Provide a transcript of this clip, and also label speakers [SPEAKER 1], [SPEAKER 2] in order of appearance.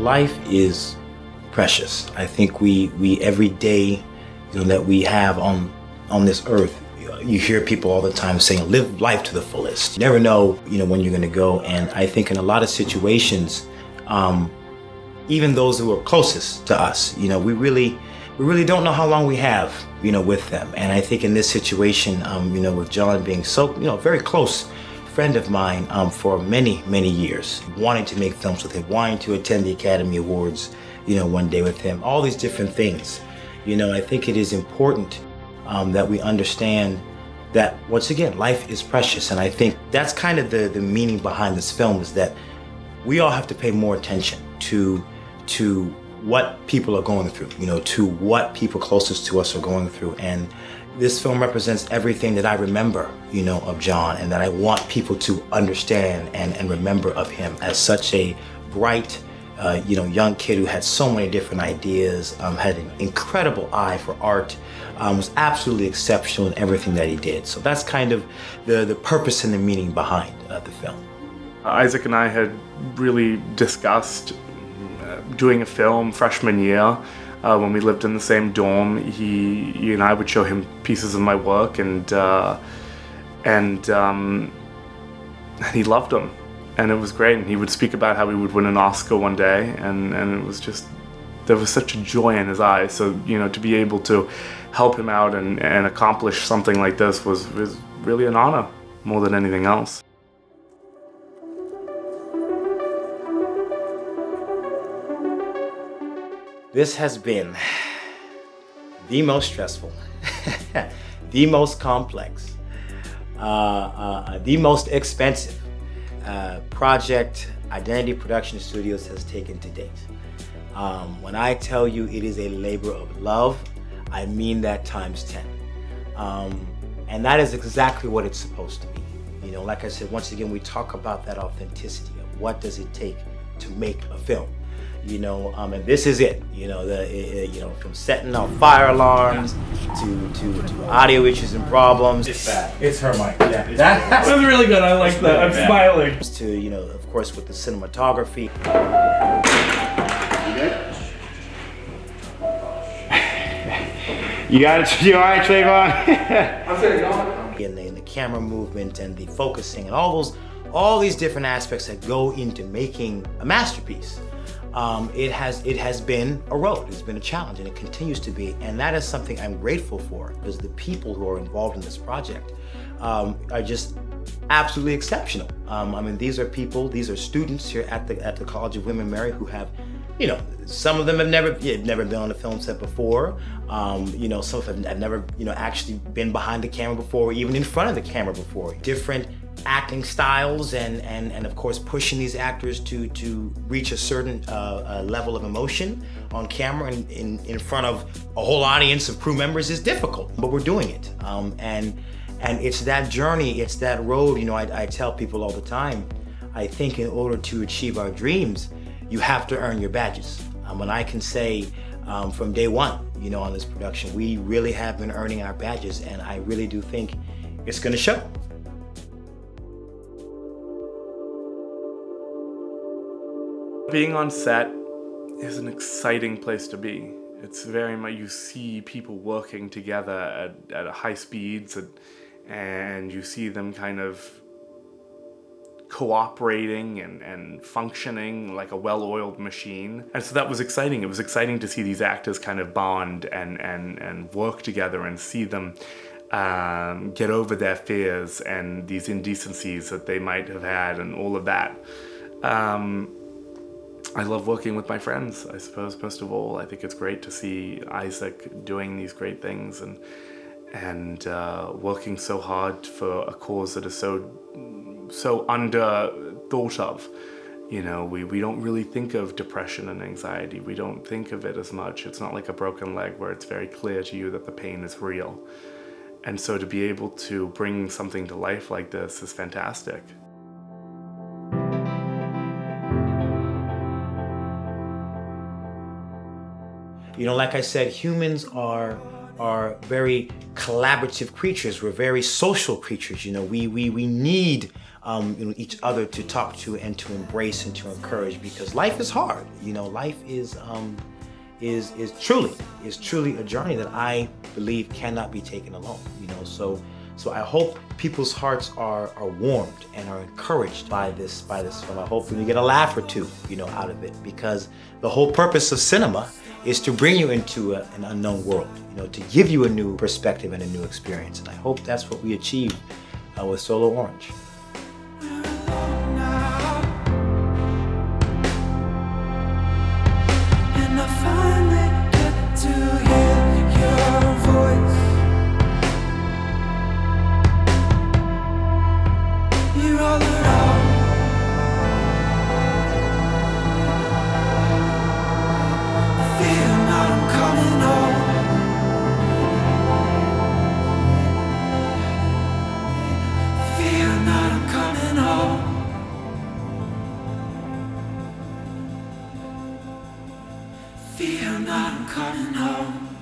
[SPEAKER 1] life is precious. I think we every day, that we have on this earth, you hear people all the time saying, live life to the fullest. You never know, when you're going to go. And I think in a lot of situations, even those who are closest to us, we really don't know how long we have, with them. And I think in this situation, with John being so, very close friend of mine for many, many years, wanting to make films with him, wanting to attend the Academy Awards, one day with him, all these different things. I think it is important that we understand that, once again, life is precious. And I think that's kind of the meaning behind this film, is that we all have to pay more attention to what people are going through, to what people closest to us are going through. And this film represents everything that I remember, of John, and that I want people to understand and remember of him as such a bright, young kid who had so many different ideas, had an incredible eye for art, was absolutely exceptional in everything that he did. So that's kind of the purpose and the meaning behind the film.
[SPEAKER 2] Isaac and I had really discussed doing a film freshman year when we lived in the same dorm. He and I would show him pieces of my work, and he loved them. And it was great, and he would speak about how he would win an Oscar one day, and it was just, there was such a joy in his eyes. So, to be able to help him out and accomplish something like this was really an honor, more than anything else.
[SPEAKER 1] This has been the most stressful, the most complex, the most expensive project Identity Production Studios has taken to date. When I tell you it is a labor of love, I mean that times 10. And that is exactly what it's supposed to be. Like I said, once again, we talk about that authenticity of what does it take to make a film. And this is it. From setting off fire alarms to audio issues and problems.
[SPEAKER 3] It's bad.
[SPEAKER 1] It's her mic. Yeah,
[SPEAKER 3] that was really good. I like that. I'm smiling.
[SPEAKER 1] To of course, with the cinematography.
[SPEAKER 3] You got it. You all right, Trayvon?
[SPEAKER 1] I'm sitting on. In the camera movement and the focusing and all these different aspects that go into making a masterpiece. It has been a road, it's been a challenge, and it continues to be, and that is something I'm grateful for, because the people who are involved in this project are just absolutely exceptional. These are people, these are students here at the College of William & Mary who have, some of them have never been on a film set before. Some of them have never, actually been behind the camera before, or even in front of the camera before. Different acting styles and of course pushing these actors to reach a certain level of emotion on camera and in front of a whole audience of crew members is difficult, but we're doing it. And it's that journey, it's that road. I tell people all the time, I think in order to achieve our dreams, you have to earn your badges. And I can say from day one, on this production, we really have been earning our badges, and I really do think it's gonna show.
[SPEAKER 2] Being on set is an exciting place to be. It's very much, you see people working together at high speeds, and you see them kind of cooperating and functioning like a well-oiled machine. And so that was exciting. It was exciting to see these actors kind of bond and work together, and see them get over their fears and these indecencies that they might have had and all of that. I love working with my friends, I suppose, most of all. I think it's great to see Isaac doing these great things and working so hard for a cause that is so under thought of. We don't really think of depression and anxiety. We don't think of it as much. It's not like a broken leg where it's very clear to you that the pain is real. And so to be able to bring something to life like this is fantastic.
[SPEAKER 1] You know, like I said, humans are very collaborative creatures. We're very social creatures. You know, we need you know, each other to talk to and to embrace and to encourage, because life is hard. You know, life is truly a journey that I believe cannot be taken alone. You know, so I hope people's hearts are warmed and are encouraged by this film. I hope you get a laugh or two, you know, out of it, because the whole purpose of cinema is to bring you into an unknown world, you know, to give you a new perspective and a new experience. And I hope that's what we achieve with Solo Orange.
[SPEAKER 4] Fear not, I'm coming home.